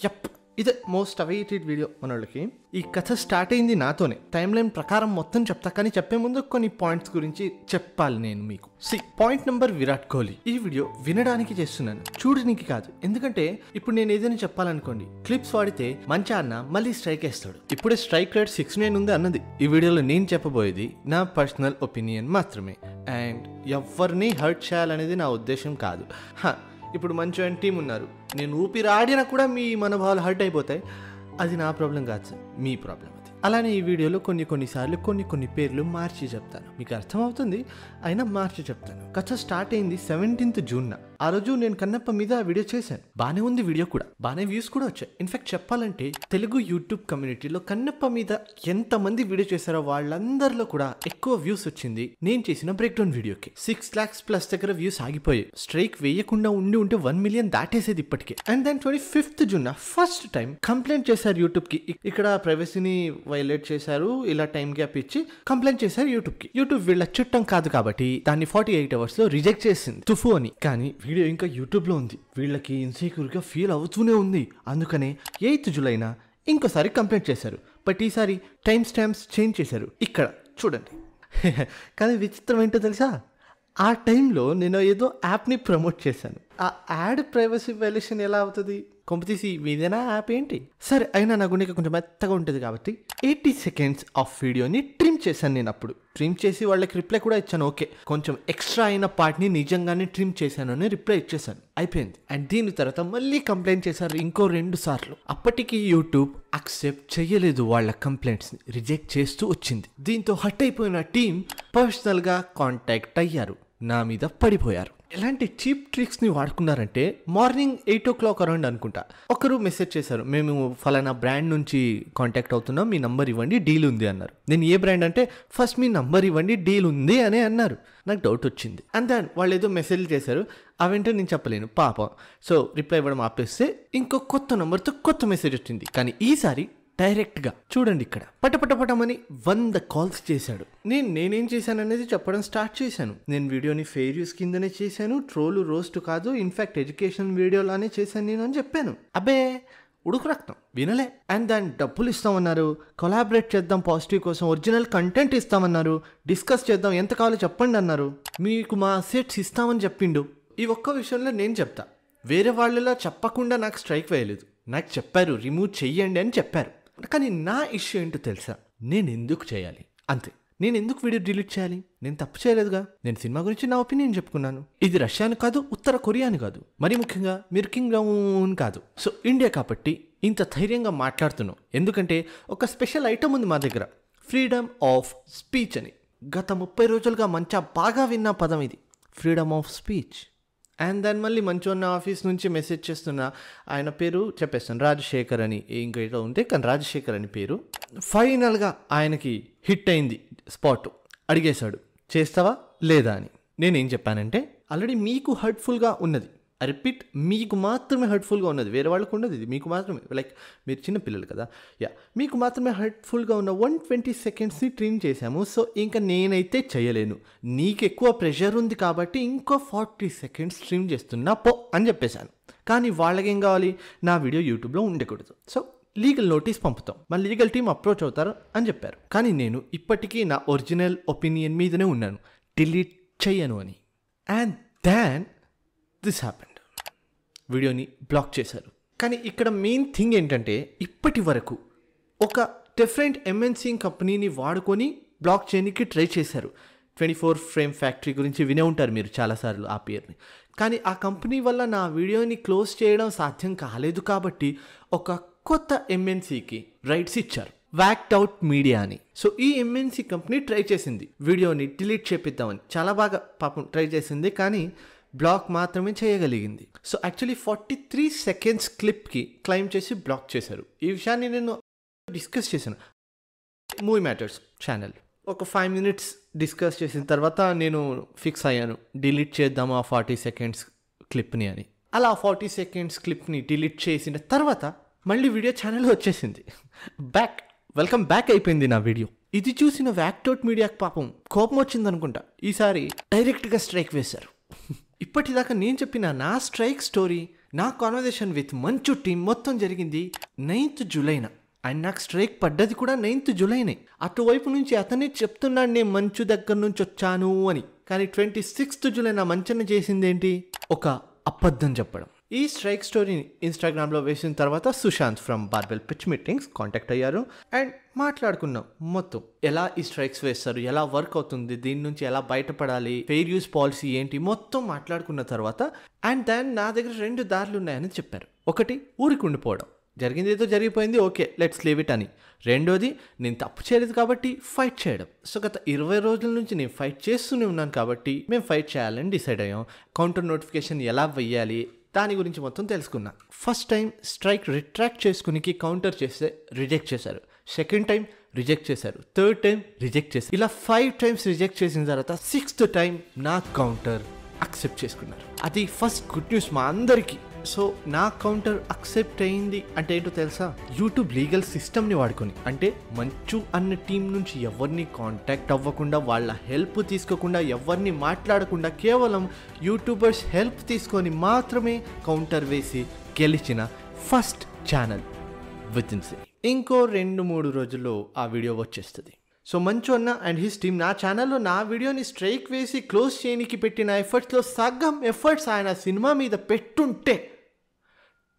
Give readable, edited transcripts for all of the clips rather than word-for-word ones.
Yup, ఇదే most awaited video మనోళ్ళకి. ఈ కథ స్టార్ట్ అయింది నాతోనే. టైం లైన్ ప్రకారం మొత్తం చెప్తా, కానీ చెప్పే ముందు కొన్ని పాయింట్స్ గురించి చెప్పాలి నేను మీకు. Point number Virat Kohli. ఈ వీడియో వినడానికి చేస్తున్నాను, చూడడానికి కాదు. ఎందుకంటే ఇప్పుడు నేను ఏదైనా చెప్పాలనుకోండి, క్లిప్స్ వాడితే మంచి అన్న మళ్ళీ స్ట్రైక్ వేస్తాడు. ఇప్పుడే స్ట్రైక్ రేట్ 69 ఉంది అన్నది. ఈ వీడియోలో నేను చెప్పబోయేది నా పర్సనల్ ఒపీనియన్ మాత్రమే, అండ్ ఎవరిని హర్ట్ చేయాలనేది నా ఉద్దేశం కాదు. ఇప్పుడు మంచి టీం ఉన్నారు, నేను ఊపిరి ఆడినా కూడా మీ మనోభావాలు హర్ట్ అయిపోతాయి. అది నా ప్రాబ్లం కాదు సార్, మీ ప్రాబ్లం అది. అలానే ఈ వీడియోలో కొన్నిసార్లు కొన్ని పేర్లు మార్చి చెప్తాను, మీకు అర్థమవుతుంది, అయినా మార్చి చెప్తాను. కథ స్టార్ట్ అయింది 17th జూన్. ఆ రోజు నేను కన్నప్ప మీద వీడియో చేశాను. బానే ఉంది వీడియో కూడా, బానే వ్యూస్ కూడా వచ్చాయి. ఇన్ఫాక్ట్ చెప్పాలంటే తెలుగు యూట్యూబ్ కమ్యూనిటీలో కన్నప్ప మీద ఎంతమంది వీడియో చేశారో వాళ్ళందరిలో కూడా ఎక్కువ వ్యూస్ వచ్చింది నేను చేసిన బ్రేక్ డౌన్ వీడియోకి. 6 lakhs+ దగ్గర వ్యూస్ ఆగిపోయాయి. స్ట్రైక్ వేయకుండా ఉంటే 1 million దాటేసేది ఇప్పటికే. And then 25th June first time complaint చేశారు యూట్యూబ్ కి. ఇక్కడ ప్రైవసీని వైలేట్ చేశారు, ఇలా టైం గ్యాప్ ఇచ్చి కంప్లైంట్ చేశారు యూట్యూబ్ కి. యూట్యూబ్ వీళ్ళ చుట్టం కాదు కాబట్టి దాన్ని 48 hours లో రిజెక్ట్ చేసింది, తుఫు అని. కానీ వీడియో ఇంకా యూట్యూబ్ లో ఉంది, వీళ్ళకి ఇన్సెక్యూర్ గా ఫీల్ అవుతూనే ఉంది. అందుకనే 8th జూలైన ఇంకోసారి కంప్లైంట్ చేశారు. బట్ ఈసారి టైం స్టాంప్స్ చేంజ్ చేశారు. ఇక్కడ చూడండి. కానీ విచిత్రం ఏంటో తెలుసా, ఆ టైంలో నేను ఏదో యాప్ని ప్రమోట్ చేశాను. ఆ యాడ్ ప్రైవసీ వైలేషన్ ఎలా అవుతుంది? కొంపతీసి మీదేనా యాప్ ఏంటి? సరే, అయినా నా గుండెకి కొంచెం మెత్తగా ఉంటుంది కాబట్టి 80 seconds ఆఫ్ వీడియోని ట్రిమ్ చేశాను. నేను అప్పుడు ట్రిమ్ చేసి వాళ్ళకి రిప్లై కూడా ఇచ్చాను. ఓకే, కొంచెం ఎక్స్ట్రా అయిన పార్ట్ని నిజంగానే ట్రిమ్ చేశాను అని రిప్లై ఇచ్చేసాను, అయిపోయింది. అండ్ దీని తర్వాత మళ్ళీ కంప్లైంట్ చేశారు ఇంకో 2 సార్లు. అప్పటికి యూట్యూబ్ అక్సెప్ట్ చేయలేదు, వాళ్ళ కంప్లైంట్స్ని రిజెక్ట్ చేస్తూ వచ్చింది. దీంతో హట్ అయిపోయిన టీం పర్సనల్గా కాంటాక్ట్ అయ్యారు, నా మీద పడిపోయారు. ఎలాంటి చీప్ ట్రిక్స్ని వాడుకున్నారంటే, మార్నింగ్ 8 o'clock అరౌండ్ అనుకుంటా ఒకరు మెసేజ్ చేశారు, మేము ఫలానా బ్రాండ్ నుంచి కాంటాక్ట్ అవుతున్నాం, మీ నంబర్ ఇవ్వండి, డీల్ ఉంది అన్నారు. నేను ఏ బ్రాండ్ అంటే, ఫస్ట్ మీ నంబర్ ఇవ్వండి, డీల్ ఉంది అని అన్నారు. నాకు డౌట్ వచ్చింది. అండ్ దెన్ వాళ్ళు ఏదో మెసేజ్ చేశారు, అవేంటో నేను చెప్పలేను పాపం. సో రిప్లై ఇవ్వడం ఆపేస్తే ఇంకో కొత్త నెంబర్తో కొత్త మెసేజ్ వచ్చింది. కానీ ఈసారి డైరెక్ట్గా చూడండి, ఇక్కడ పటపటపటమని 100 calls చేశాడు. నేనేం చేశాను అనేది చెప్పడం స్టార్ట్ చేశాను. నేను వీడియోని ఫెయిర్ యూస్ కిందనే చేశాను, ట్రోలు రోస్ట్ కాదు, ఇన్ఫాక్ట్ ఎడ్యుకేషన్ వీడియోలానే చేశాను నేను అని చెప్పాను. అబ్బే ఉడుకు రక్తం వినలే. అండ్ దాని డబ్బులు ఇస్తామన్నారు, కొలాబరేట్ చేద్దాం పాజిటివ్ కోసం, ఒరిజినల్ కంటెంట్ ఇస్తామన్నారు, డిస్కస్ చేద్దాం, ఎంత కావాలో చెప్పండి అన్నారు, మీకు మా అసెట్స్ ఇస్తామని చెప్పిండు. ఈ ఒక్క విషయంలో నేను చెప్తా, వేరే వాళ్ళలా చెప్పకుండా నాకు స్ట్రైక్ వేయలేదు. నాకు చెప్పారు రిమూవ్ చెయ్యండి అని చెప్పారు. కానీ నా ఇష్యూ ఏంటో తెలుసా, నేను ఎందుకు చేయాలి అంతే. నేను ఎందుకు వీడియో డిలీట్ చేయాలి? నేను తప్పు చేయలేదుగా. నేను సినిమా గురించి నా ఒపీనియన్ చెప్పుకున్నాను. ఇది రష్యాను కాదు, ఉత్తర కొరియాను కాదు, మరి ముఖ్యంగా మీరు కింగ్డమ్ కాదు. సో ఇండియా కాబట్టి ఇంత ధైర్యంగా మాట్లాడుతున్నాం. ఎందుకంటే ఒక స్పెషల్ ఐటమ్ ఉంది మా దగ్గర, ఫ్రీడమ్ ఆఫ్ స్పీచ్ అని. గత 30 రోజులుగా మంచిగా బాగా విన్న పదం ఇది, ఫ్రీడమ్ ఆఫ్ స్పీచ్. అండ్ దాని మళ్ళీ మంచోన్న ఆఫీస్ నుంచి మెసేజ్ చేస్తున్న ఆయన పేరు చెప్పేస్తాను, రాజశేఖర్ అని. ఇంకా ఏదో ఉంటే కానీ రాజశేఖర్ అని పేరు. ఫైనల్గా ఆయనకి హిట్ అయింది స్పాట్. అడిగేశాడు చేస్తావా లేదా అని. నేనేం చెప్పానంటే, ఆల్రెడీ మీకు హర్ట్ఫుల్గా ఉన్నది, రిపీట్, మీకు మాత్రమే హర్ట్ఫుల్గా ఉన్నది, వేరే వాళ్ళకు ఉండదు, ఇది మీకు మాత్రమే. లైక్ మీరు చిన్నపిల్లలు కదా, మీకు మాత్రమే హర్ట్ఫుల్గా ఉన్న 120 secondsని ట్రిమ్ చేశాము. సో ఇంకా నేనైతే చేయలేను, నీకు ఎక్కువ ప్రెషర్ ఉంది కాబట్టి ఇంకో 40 seconds ట్రిమ్ చేస్తున్నా పో అని చెప్పేశాను. కానీ వాళ్ళకేం కావాలి, నా వీడియో యూట్యూబ్లో ఉండకూడదు, సో లీగల్ నోటీస్ పంపుతాం, మన లీగల్ టీం అప్రోచ్ అవుతారు అని చెప్పారు. కానీ నేను ఇప్పటికీ నా ఒరిజినల్ ఒపీనియన్ మీదనే ఉన్నాను, డిలీట్ చెయ్యను అని. అండ్ దెన్ దిస్ హ్యాపెండ్, వీడియోని బ్లాక్ చేశారు. కానీ ఇక్కడ మెయిన్ థింగ్ ఏంటంటే, ఇప్పటి వరకు ఒక డిఫరెంట్ MNC కంపెనీని వాడుకొని బ్లాక్ చేయడానికి ట్రై చేశారు. 24 Frame Factory గురించి వినే ఉంటారు మీరు చాలాసార్లు ఆ పేరుని. కానీ ఆ కంపెనీ వల్ల నా వీడియోని క్లోజ్ చేయడం సాధ్యం కాలేదు కాబట్టి ఒక కొత్త MNCకి రైట్స్ ఇచ్చారు, వ్యాక్ట్ అవుట్ మీడియా అని. సో ఈ MNC కంపెనీ ట్రై చేసింది వీడియోని డిలీట్ చేపిద్దామని, చాలా బాగా పాపం ట్రై చేసింది, కానీ బ్లాక్ మాత్రమే చేయగలిగింది. సో యాక్చువల్లీ 43 seconds క్లిప్కి క్లైమ్ చేసి బ్లాక్ చేశారు. ఈ విషయాన్ని నేను డిస్కస్ చేశాను మూవీ మ్యాటర్స్ ఛానల్. ఒక 5 minutes డిస్కస్ చేసిన తర్వాత నేను ఫిక్స్ అయ్యాను, డిలీట్ చేద్దాము ఆ 40 seconds క్లిప్ని అని. అలా 40 seconds క్లిప్ని డిలీట్ చేసిన తర్వాత మళ్ళీ వీడియో ఛానల్ వచ్చేసింది, వెల్కమ్ బ్యాక్ అయిపోయింది నా వీడియో. ఇది చూసిన వ్యాక్ట్ మీడియాకి పాపం కోపం వచ్చింది అనుకుంటా. ఈసారి డైరెక్ట్గా స్ట్రైక్ వేశారు. ఇప్పటిదాకా నేను చెప్పిన నా స్ట్రైక్ స్టోరీ నా కాన్వర్జేషన్ విత్ మంచు టీం మొత్తం జరిగింది 9th జూలైన. అండ్ నాకు స్ట్రైక్ పడ్డది కూడా 9th జూలైనే. అటువైపు నుంచి అతనే చెప్తున్నాడు నేను మంచు దగ్గర నుంచి వచ్చాను అని. కానీ 26th జూలై నా మంచన్న చేసింది ఏంటి? ఒక అబద్ధం చెప్పడం. ఈ స్ట్రైక్ స్టోరీని ఇన్స్టాగ్రామ్లో వేసిన తర్వాత Sushant from barbell pitch meetings contact అయ్యారు అండ్ మాట్లాడుకున్నాం మొత్తం ఎలా ఈ స్ట్రైక్స్ వేస్తారు, ఎలా వర్క్ అవుతుంది, దీని నుంచి ఎలా బయటపడాలి, ఫెయిర్ యూజ్ పాలసీ ఏంటి, మొత్తం మాట్లాడుకున్న తర్వాత అండ్ దెన్ నా దగ్గర 2 దారులు ఉన్నాయని చెప్పారు. ఒకటి ఊరికి ఉండిపోవడం, జరిగింది ఏదో జరిగిపోయింది, ఓకే లెట్స్ లీవ్ ఇట్ అని. రెండోది నేను తప్పు చేయలేదు కాబట్టి ఫైట్ చేయడం. సో గత 20 రోజుల నుంచి నేను ఫైట్ చేస్తూనే ఉన్నాను కాబట్టి మేము ఫైట్ చేయాలని డిసైడ్ అయ్యాం. కౌంటర్ నోటిఫికేషన్ ఎలా వెయ్యాలి దాని గురించి మొత్తం తెలుసుకున్నా. ఫస్ట్ టైం స్ట్రైక్ రిట్రాక్ట్ చేసుకునికి కౌంటర్ చేస్తే రిజెక్ట్ చేశారు. సెకండ్ టైం రిజెక్ట్ చేశారు. థర్డ్ టైం రిజెక్ట్ చేశారు. ఇలా 5 times రిజెక్ట్ చేసిన తర్వాత 6th టైం నా కౌంటర్ అక్సెప్ట్ చేసుకున్నారు. అది ఫస్ట్ గుడ్ న్యూస్ మా అందరికీ. సో నా కౌంటర్ అక్సెప్ట్ అయింది అంటే ఏంటో తెలుసా? యూట్యూబ్ లీగల్ సిస్టమ్ని వాడుకొని, అంటే మంచు అన్న టీం నుంచి ఎవరిని కాంటాక్ట్ అవ్వకుండా, వాళ్ళ హెల్ప్ తీసుకోకుండా, ఎవరిని మాట్లాడకుండా కేవలం యూట్యూబర్స్ హెల్ప్ తీసుకొని మాత్రమే కౌంటర్ వేసి గెలిచిన first channel with in city. ఇంకో 2-3 రోజుల్లో ఆ వీడియో వచ్చేస్తుంది. సో మంచు అన్న అండ్ హిస్ టీమ్ నా ఛానల్లో నా వీడియోని స్ట్రైక్ వేసి క్లోజ్ చేయడానికి పెట్టిన ఎఫర్ట్స్లో సగం ఎఫర్ట్స్ ఆయన సినిమా మీద పెట్టుంటే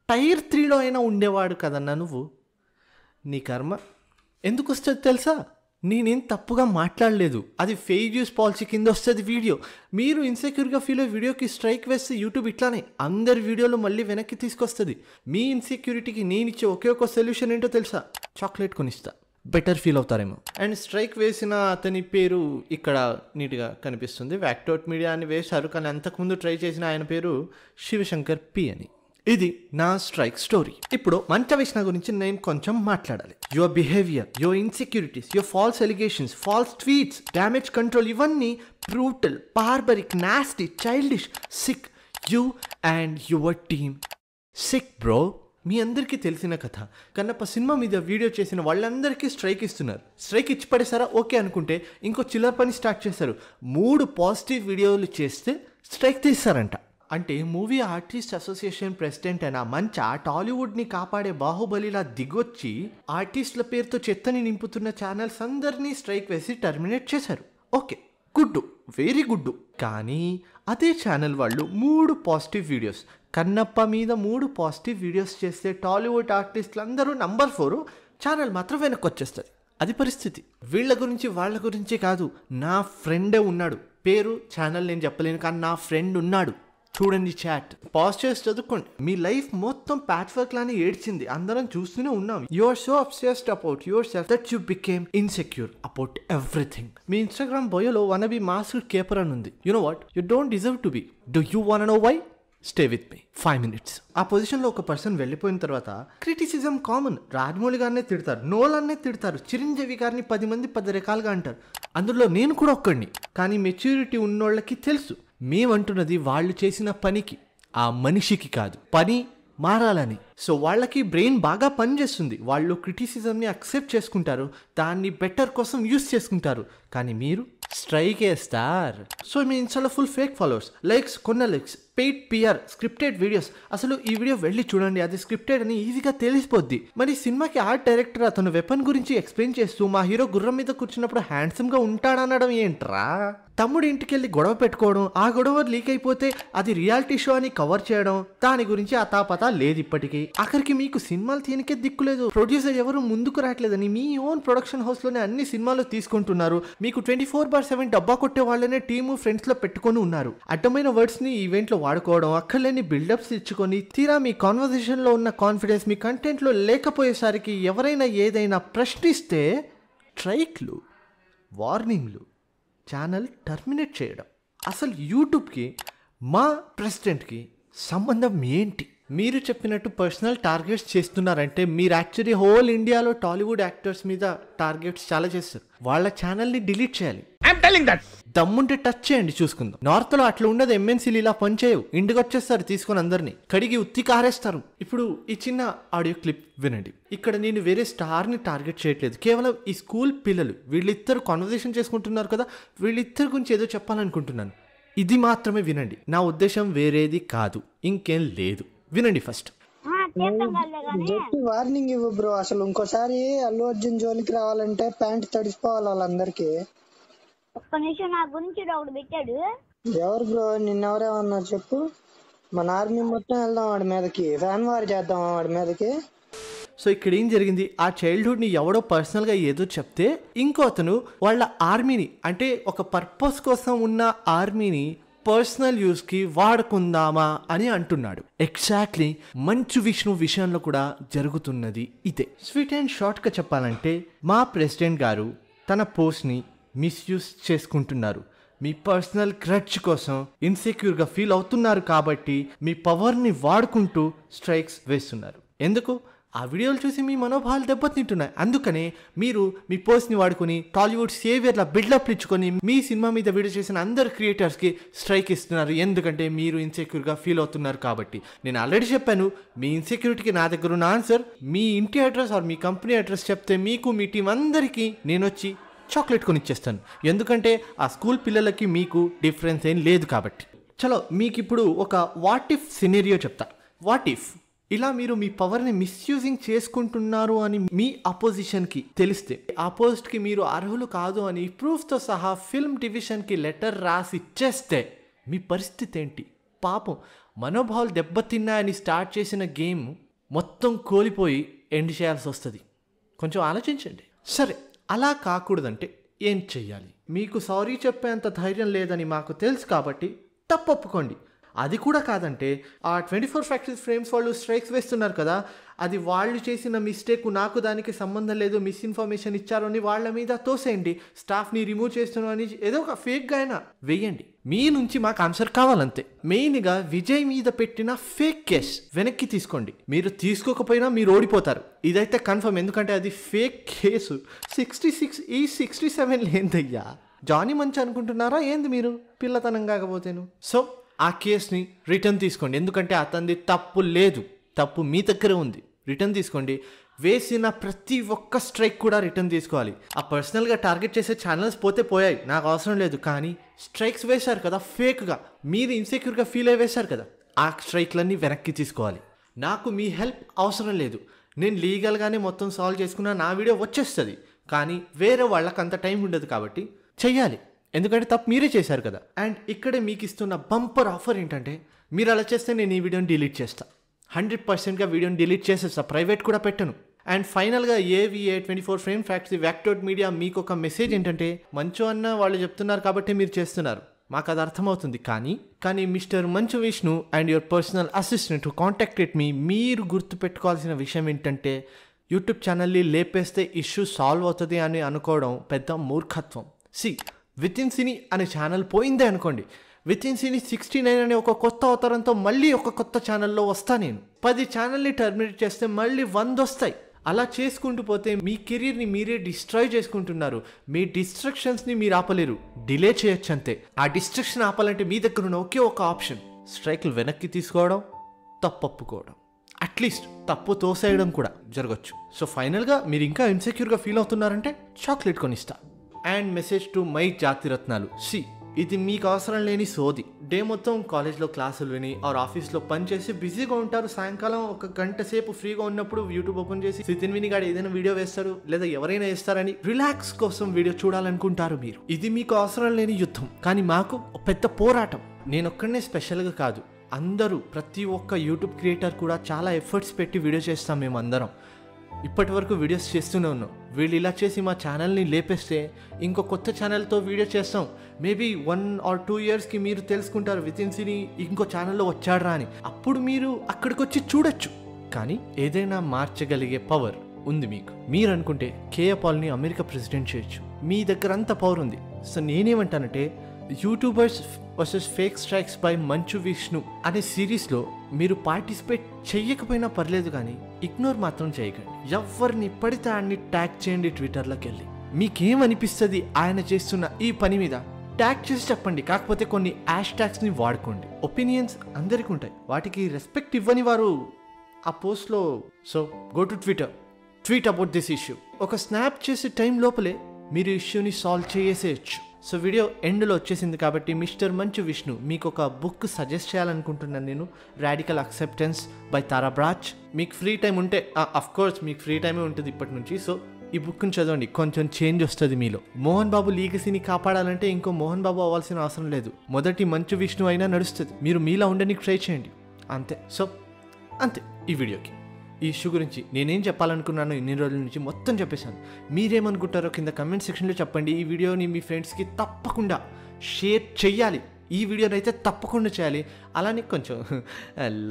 టైర్ 3లో అయినా ఉండేవాడు కదన్నా నువ్వు. నీ కర్మ ఎందుకు వస్తుంది తెలుసా? నేనేం తప్పుగా మాట్లాడలేదు. అది ఫెయిర్ యూజ్ పాలసీ కింద వస్తుంది వీడియో. మీరు ఇన్సెక్యూర్గా ఫీల్ అయ్యే వీడియోకి స్ట్రైక్ వేస్తే యూట్యూబ్ ఇట్లానే అందరి వీడియోలు మళ్ళీ వెనక్కి తీసుకొస్తుంది. మీ ఇన్సెక్యూరిటీకి నేను ఇచ్చే ఒకే ఒక సొల్యూషన్ ఏంటో తెలుసా? చాక్లెట్ కొనిస్తా, బెటర్ ఫీల్ అవుతారేమో. అండ్ స్ట్రైక్ వేసిన అతని పేరు ఇక్కడ నీట్గా కనిపిస్తుంది. వ్యాక్టౌట్ మీడియా అని వేశారు, కానీ అంతకుముందు ట్రై చేసిన ఆయన పేరు శివశంకర్ పి అని. ఇది నా స్ట్రైక్ స్టోరీ. ఇప్పుడు మంచ విష్ణ గురించి నేను కొంచెం మాట్లాడాలి. Your behaviour, your insecurities, your false allegations, false tweets, damage control, ఇవన్నీ brutal, barbaric, nasty, childish, sick. You and your team sick bro. మీ అందరికీ తెలిసిన కథ. కన్నప్ప సినిమా మీద వీడియో చేసిన వాళ్ళందరికీ స్ట్రైక్ ఇస్తున్నారు. స్ట్రైక్ ఇచ్చి పడేసారా ఓకే అనుకుంటే ఇంకో చిల్లర పని స్టార్ట్ చేశారు. 3 పాజిటివ్ వీడియోలు చేస్తే స్ట్రైక్ తీస్తారంట. అంటే మూవీ ఆర్టిస్ట్ అసోసియేషన్ ప్రెసిడెంట్ అయిన మంచ టాలీవుడ్ని కాపాడే బాహుబలిలా దిగొచ్చి ఆర్టిస్టుల పేరుతో చెత్తని నింపుతున్న ఛానల్స్ అందరినీ స్ట్రైక్ వేసి టర్మినేట్ చేశారు. ఓకే, గుడ్డు, వెరీ గుడ్డు. కానీ అదే ఛానల్ వాళ్ళు 3 పాజిటివ్ వీడియోస్, కన్నప్ప మీద 3 పాజిటివ్ వీడియోస్ చేస్తే టాలీవుడ్ ఆర్టిస్టులు అందరూ నంబర్ 4, ఛానల్ మాత్రం వెనక్కి వచ్చేస్తుంది. అది పరిస్థితి. వీళ్ళ గురించి వాళ్ళ గురించి కాదు, నా ఫ్రెండే ఉన్నాడు. పేరు ఛానల్ నేను చెప్పలేను, కానీ నా ఫ్రెండ్ ఉన్నాడు. చూడండి, చాట్ పాజ్ చేసి చదువుకోండి. మీ లైఫ్ మొత్తం ప్యాచ్ వర్క్ లానే ఏడ్చింది, అందరం చూస్తూనే ఉన్నాం. You are so obsessed about yourself that you became insecure about everything. మీ ఇన్స్టాగ్రామ్ బయోలో వన్ బి మాస్క్డ్ కేపర్ అని ఉంది. You know what, you don't deserve to be. Do you want know why? Stay with me 5 minutes. ఆ పొజిషన్లో ఒక person వెళ్ళిపోయిన తర్వాత criticism common. Rajamouli గారినే తిడతారు, నోలాన్నే తిడతారు, చిరంజీవి గారిని 10 మంది 10 రకాలుగా అంటారు. అందులో నేను కూడా ఒక్కడిని. కానీ మెచ్యూరిటీ ఉన్నోళ్ళకి తెలుసు మేమంటున్నది వాళ్ళు చేసిన పనికి, ఆ మనిషికి కాదు. పని మారాలని. సో వాళ్ళకి బ్రెయిన్ బాగా పనిచేస్తుంది. వాళ్ళు క్రిటిసిజంని అక్సెప్ట్ చేసుకుంటారు, దాన్ని బెటర్ కోసం యూస్ చేసుకుంటారు. కానీ మీరు స్ట్రైక్ వేస్తారు. సో మీ ఇన్స్టాలో ఫుల్ ఫేక్ ఫాలోవర్స్, లైక్స్, కొన్న likes, paid PR, scripted videos. అసలు ఈ వీడియో వెళ్ళి చూడండి, అది స్క్రిప్టెడ్ అని ఈజీగా తెలిసిపోద్ది. మరి సినిమాకి ఆర్ట్ డైరెక్టర్ అతను వెపన్ గురించి ఎక్స్ప్లెయిన్ చేస్తూ మా హీరో గుర్రం మీద కూర్చున్నప్పుడు హ్యాండ్సమ్గా ఉంటాడనడం ఏంట్రా? తమ్ముడు ఇంటికి వెళ్ళి గొడవ పెట్టుకోవడం, ఆ గొడవ లీక్ అయిపోతే అది రియాలిటీ షో అని కవర్ చేయడం, దాని గురించి అతాపతా లేదు ఇప్పటికీ. ఆఖరికి మీకు సినిమాలు తీయనికే దిక్కులేదు. ప్రొడ్యూసర్ ఎవరు ముందుకు రావట్లేదని మీ ఓన్ ప్రొడక్షన్ హౌస్ లోనే అన్ని సినిమాలు తీసుకుంటున్నారు. మీకు 24/7 డబ్బా కొట్టే వాళ్ళనే టీము, ఫ్రెండ్స్ లో పెట్టుకొని ఉన్నారు. అడ్డమైన వర్డ్స్ ని ఈవెంట్ లో వాడుకోవడం, అక్కర్లేని బిల్డప్స్ ఇచ్చుకొని, తీరా మీ కాన్వర్సేషన్ లో ఉన్న కాన్ఫిడెన్స్ మీ కంటెంట్ లో లేకపోయేసరికి ఎవరైనా ఏదైనా ప్రశ్నిస్తే స్ట్రైక్లు, వార్నింగ్లు, ఛానల్ టర్మినేట్ చేయడం. అసలు యూట్యూబ్కి మా ప్రెసిడెంట్కి సంబంధం ఏంటి? మీరు చెప్పినట్టు పర్సనల్ టార్గెట్స్ చేస్తున్నారంటే మీరు యాక్చువల్లీ హోల్ ఇండియాలో టాలీవుడ్ యాక్టర్స్ మీద టార్గెట్స్ చాలా చేస్తారు. వాళ్ళ ఛానల్ని డిలీట్ చేయాలి. దమ్ముంటే టచ్ చేయండి, చూసుకుందాం. నార్త్ లో అట్లా ఉండదు. ఎంఎన్సీలు ఇలా పనిచేయవు. ఇంటికి వచ్చేస్తారు తీసుకొని అందరినీ కడిగి ఉత్తి కారేస్తారు. ఇప్పుడు ఈ చిన్న ఆడియో క్లిప్ వినండి. ఇక్కడ నేను వేరే స్టార్ని టార్గెట్ చేయట్లేదు, కేవలం ఈ స్కూల్ పిల్లలు వీళ్ళిద్దరు కాన్వర్సేషన్ చేసుకుంటున్నారు కదా, వీళ్ళిద్దరి గురించి ఏదో చెప్పాలనుకుంటున్నాను. ఇది మాత్రమే వినండి. నా ఉద్దేశం వేరేది కాదు, ఇంకేం లేదు. వినండి ఫస్ట్. జట్టి వార్నింగ్ ఇవ్వు బ్రో. అసలు ఇంకోసారి అల్లు అర్జున్ జోలికి రావాలంటే ప్యాంట్ తడిసిపోవాలి వాళ్ళందరికి. ఒక్క నిమిషం నా గురించి ఒకటి పెట్టాడు. ఎవరు బ్రో? నిన్నెవరేమన్నారు చెప్పు. మన ఆర్మీ మొత్తం వెళ్దాం వాడి మీదకి, ఫ్యాన్ వార్ చేద్దాం వాడి మీదకి. సో ఇక్కడ ఏం జరిగింది, ఆ చైల్డ్హుడ్ని ఎవడో పర్సనల్గా ఏదో చెప్తే ఇంకో అతను వాళ్ళ ఆర్మీని, అంటే ఒక పర్పస్ కోసం ఉన్న ఆర్మీని పర్సనల్ యూస్కి వాడుకుందామా అని అంటున్నాడు. ఎగ్జాక్ట్లీ మంచు విష్ణు విషయంలో కూడా జరుగుతున్నది ఇదే. స్వీట్ అండ్ షార్ట్గా చెప్పాలంటే మా ప్రెసిడెంట్ గారు తన పోస్ట్ని మిస్యూజ్ చేసుకుంటున్నారు. మీ పర్సనల్ గ్రడ్జ్ కోసం ఇన్సెక్యూర్గా ఫీల్ అవుతున్నారు కాబట్టి మీ పవర్ని వాడుకుంటూ స్ట్రైక్స్ వేస్తున్నారు. ఎందుకు? ఆ వీడియోలు చూసి మీ మనోభావాలు దెబ్బతింటున్నాయి. అందుకనే మీరు మీ పోస్ట్ని వాడుకొని టాలీవుడ్ సేవియర్ల బిల్డప్లు ఇచ్చుకొని మీ సినిమా మీద వీడియో చేసిన అందరు క్రియేటర్స్కి స్ట్రైక్ ఇస్తున్నారు. ఎందుకంటే మీరు ఇన్సెక్యూర్గా ఫీల్ అవుతున్నారు కాబట్టి. నేను ఆల్రెడీ చెప్పాను, మీ ఇన్సెక్యూరిటీకి నా దగ్గర ఉన్న ఆన్సర్ మీ ఇంటి అడ్రస్ ఆర్ మీ కంపెనీ అడ్రస్ చెప్తే మీకు మీ టీం అందరికీ నేను వచ్చి చాక్లెట్ కొని ఇచ్చేస్తాను. ఎందుకంటే ఆ స్కూల్ పిల్లలకి మీకు డిఫరెన్స్ ఏం లేదు కాబట్టి. చలో మీకు ఇప్పుడు ఒక వాట్ ఇఫ్ సినేరియో చెప్తా. వాట్ ఇఫ్ ఇలా మీరు మీ పవర్ని మిస్యూజింగ్ చేసుకుంటున్నారు అని మీ అపోజిషన్కి తెలిస్తే, ఆ పోస్ట్కి మీరు అర్హులు కాదు అని ప్రూఫ్తో సహా ఫిల్మ్ డివిజన్కి లెటర్ రాసి ఇచ్చేస్తే మీ పరిస్థితి ఏంటి? పాపం మనోభావాలు దెబ్బతిన్నాయని స్టార్ట్ చేసిన గేమ్ మొత్తం కోల్పోయి ఎండ్ చేయాల్సి వస్తుంది. కొంచెం ఆలోచించండి. సరే, అలా కాకూడదంటే ఏం చెయ్యాలి? మీకు సారీ చెప్పేంత ధైర్యం లేదని మాకు తెలుసు కాబట్టి తప్పు ఒప్పుకోండి. అది కూడా కాదంటే ఆ 24 ఫ్యాక్టరీ ఫ్రేమ్స్ వాళ్ళు స్ట్రైక్స్ వేస్తున్నారు కదా, అది వాళ్ళు చేసిన మిస్టేక్, నాకు దానికి సంబంధం లేదు, మిస్ఇన్ఫర్మేషన్ ఇచ్చారు అని వాళ్ళ మీద తోసేయండి. స్టాఫ్ని రిమూవ్ చేస్తున్నాను అని ఏదో ఒక ఫేక్గా అయినా వేయండి. మీ నుంచి మాకు ఆన్సర్ కావాలంతే. మెయిన్గా విజయ్ మీద పెట్టిన ఫేక్ కేస్ వెనక్కి తీసుకోండి. మీరు తీసుకోకపోయినా మీరు ఓడిపోతారు, ఇదైతే కన్ఫర్మ్. ఎందుకంటే అది ఫేక్ కేసు. 66 ఈ 67 లేదయ్యా. జానీ మంచి అనుకుంటున్నారా ఏంది మీరు? పిల్లతనం కాకపోతేను. సో ఆ కేసుని రిటర్న్ తీసుకోండి. ఎందుకంటే అతనిది తప్పు లేదు, తప్పు మీ దగ్గర ఉంది. రిటర్న్ తీసుకోండి. వేసిన ప్రతి ఒక్క స్ట్రైక్ కూడా రిటర్న్ తీసుకోవాలి. ఆ పర్సనల్గా టార్గెట్ చేసే ఛానల్స్ పోతే పోయాయి, నాకు అవసరం లేదు. కానీ స్ట్రైక్స్ వేశారు కదా ఫేక్గా, మీరు ఇన్సెక్యూర్గా ఫీల్ అయ్యి వేశారు కదా, ఆ స్ట్రైక్లన్నీ వెనక్కి తీసుకోవాలి. నాకు మీ హెల్ప్ అవసరం లేదు, నేను లీగల్గానే మొత్తం సాల్వ్ చేసుకున్నా, నా వీడియో వచ్చేస్తుంది. కానీ వేరే వాళ్ళకి అంత టైం ఉండదు కాబట్టి చెయ్యాలి. ఎందుకంటే తప్పు మీరే చేశారు కదా. అండ్ ఇక్కడే మీకు ఇస్తున్న బంపర్ ఆఫర్ ఏంటంటే, మీరు అలా చేస్తే నేను ఈ వీడియోని డిలీట్ చేస్తా. 100%గా వీడియోని డిలీట్ చేసేస్తా, ప్రైవేట్ కూడా పెట్టను. అండ్ ఫైనల్గా AVA 24 ఫ్రేమ్ ఫ్యాక్టరీ వ్యాక్టోడ్ మీడియా మీకు ఒక మెసేజ్ ఏంటంటే, మంచు అన్న వాళ్ళు చెప్తున్నారు కాబట్టి మీరు చేస్తున్నారు, మాకు అది అర్థమవుతుంది. కానీ mister Manchu Vishnu and your personal assistant who contacted మీ, మీరు గుర్తుపెట్టుకోవాల్సిన విషయం ఏంటంటే, యూట్యూబ్ ఛానల్ని లేపేస్తే ఇష్యూ సాల్వ్ అవుతుంది అని అనుకోవడం పెద్ద మూర్ఖత్వం. వితిన్ సినీ అనే ఛానల్ పోయిందే అనుకోండి, వితిన్ సినీ 69 అనే ఒక కొత్త అవతారంతో మళ్ళీ ఒక కొత్త ఛానల్లో వస్తా నేను. 10 ఛానల్ని టర్మినేట్ చేస్తే మళ్ళీ 100 వస్తాయి. అలా చేసుకుంటూ పోతే మీ కెరీర్ని మీరే డిస్ట్రాయ్ చేసుకుంటున్నారు. మీ డిస్ట్రక్షన్స్ని మీరు ఆపలేరు, డిలే చేయొచ్చు అంతే. ఆ డిస్ట్రక్షన్ ఆపాలంటే మీ దగ్గర ఉన్న ఒకే ఒక ఆప్షన్, స్ట్రైక్లు వెనక్కి తీసుకోవడం, తప్పు ఒప్పుకోవడం. అట్లీస్ట్ తప్పు తోసేయడం కూడా జరగచ్చు. సో ఫైనల్గా మీరు ఇంకా ఇన్సెక్యూర్గా ఫీల్ అవుతున్నారంటే చాక్లెట్ కొనిస్తా. అండ్ మెసేజ్ టు మై జాతిరత్నాలు. ఇది మీకు అవసరం లేని సోది. డే మొత్తం కాలేజ్లో క్లాసులు విని ఆర్ ఆఫీస్లో పని చేసి బిజీగా ఉంటారు. సాయంకాలం ఒక గంట సేపు ఫ్రీగా ఉన్నప్పుడు యూట్యూబ్ ఓపెన్ చేసి సితిన్ వినిగాడు ఏదైనా వీడియో వేస్తారు, లేదా ఎవరైనా వేస్తారని రిలాక్స్ కోసం వీడియో చూడాలనుకుంటారు మీరు. ఇది మీకు అవసరం లేని యుద్ధం, కానీ మాకు పెద్ద పోరాటం. నేను ఒక్కడనే స్పెషల్గా కాదు, అందరూ ప్రతి ఒక్క యూట్యూబ్ క్రియేటర్ కూడా చాలా ఎఫర్ట్స్ పెట్టి వీడియో చేస్తాం. మేము అందరం ఇప్పటి వరకు వీడియోస్ చేస్తూనే ఉన్నాం. వీళ్ళు ఇలా చేసి మా ఛానల్ని లేపేస్తే ఇంకో కొత్త ఛానల్తో వీడియో చేస్తాం. మేబీ 1 or 2 yearsకి మీరు తెలుసుకుంటారు వితిన్ సినీ ఇంకో ఛానల్లో వచ్చాడ్రా అని. అప్పుడు మీరు అక్కడికి వచ్చి చూడొచ్చు. కానీ ఏదైనా మార్చగలిగే పవర్ ఉంది మీకు. మీరు అనుకుంటే కేఏ పాల్ని అమెరికా ప్రెసిడెంట్ చేయొచ్చు. మీ దగ్గర అంత పవర్ ఉంది. సో నేనేమంటానంటే, YouTubers versus fake strikes by Manchu Vishnu అనే సిరీస్లో మీరు పార్టిసిపేట్ చెయ్యకపోయినా పర్లేదు, కానీ ఇగ్నోర్ మాత్రం చేయకండి. ఎవరిని పడితే ఆయన్ని ట్యాగ్ చేయండి ట్విట్టర్లోకి వెళ్ళి. మీకేమనిపిస్తుంది ఆయన చేస్తున్న ఈ పని మీద ట్యాగ్ చేసి చెప్పండి. కాకపోతే కొన్ని హ్యాష్ ట్యాగ్స్ని వాడుకోండి. ఒపీనియన్స్ అందరికీ ఉంటాయి, వాటికి రెస్పెక్ట్ ఇవ్వని వారు ఆ పోస్ట్లో. So go to Twitter, tweet about this issue. ఒక స్నాప్ చేసే టైం లోపలే మీరు ఇష్యూని సాల్వ్ చేసేయచ్చు. సో వీడియో ఎండ్లో వచ్చేసింది కాబట్టి మిస్టర్ మంచు విష్ణు మీకు ఒక బుక్ సజెస్ట్ చేయాలనుకుంటున్నాను నేను. రాడికల్ అక్సెప్టెన్స్ బై తారా బ్రాచ్. మీకు ఫ్రీ టైం ఉంటే అఫ్కోర్స్ మీకు ఫ్రీ టైమే ఉంటుంది ఇప్పటి నుంచి. సో ఈ బుక్ని చదవండి, కొంచెం చేంజ్ వస్తుంది మీలో. మోహన్ బాబు లీగసీని కాపాడాలంటే ఇంకో మోహన్ బాబు అవ్వాల్సిన అవసరం లేదు. మొదటి మంచు విష్ణు అయినా నడుస్తుంది. మీరు మీలా ఉండడానికి ట్రై చేయండి, అంతే. సో అంతే ఈ వీడియోకి. ఈ ఇష్యూ గురించి నేనేం చెప్పాలనుకున్నాను ఇన్ని రోజుల నుంచి మొత్తం చెప్పేశాను. మీరేమనుకుంటారో కింద కమెంట్ సెక్షన్లో చెప్పండి. ఈ వీడియోని మీ ఫ్రెండ్స్కి తప్పకుండా షేర్ చెయ్యాలి. ఈ వీడియోని అయితే తప్పకుండా చేయాలి. అలానే కొంచెం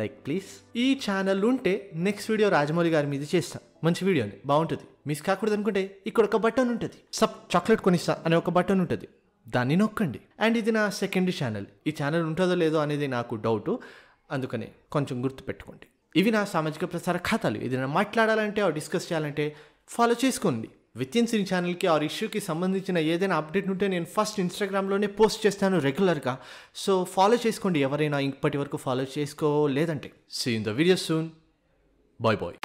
లైక్ ప్లీజ్. ఈ ఛానల్ ఉంటే నెక్స్ట్ వీడియో రాజమౌళి గారి మీద చేస్తాను. మంచి వీడియోని, బాగుంటుంది. మిస్ కాకూడదు అనుకుంటే ఇక్కడ ఒక బటన్ ఉంటుంది, చాక్లెట్ కొనిస్తా అనే ఒక బటన్ ఉంటుంది, దాన్ని నొక్కండి. అండ్ ఇది నా సెకండ్ ఛానల్. ఈ ఛానల్ ఉంటుందో లేదో అనేది నాకు డౌటు, అందుకనే కొంచెం గుర్తుపెట్టుకోండి. ఇవి నా సామాజిక ప్రసార ఖాతాలు. ఏదైనా మాట్లాడాలంటే డిస్కస్ చేయాలంటే ఫాలో చేసుకోండి. విత్ ఇన్ సినీ ఛానల్కి ఆ ఇష్యూకి సంబంధించిన ఏదైనా అప్డేట్ ఉంటే నేను ఫస్ట్ ఇన్స్టాగ్రామ్లోనే పోస్ట్ చేస్తాను రెగ్యులర్గా. సో ఫాలో చేసుకోండి ఎవరైనా ఇప్పటి వరకు ఫాలో చేసుకోలేదంటే. See in the video soon. Bye bye.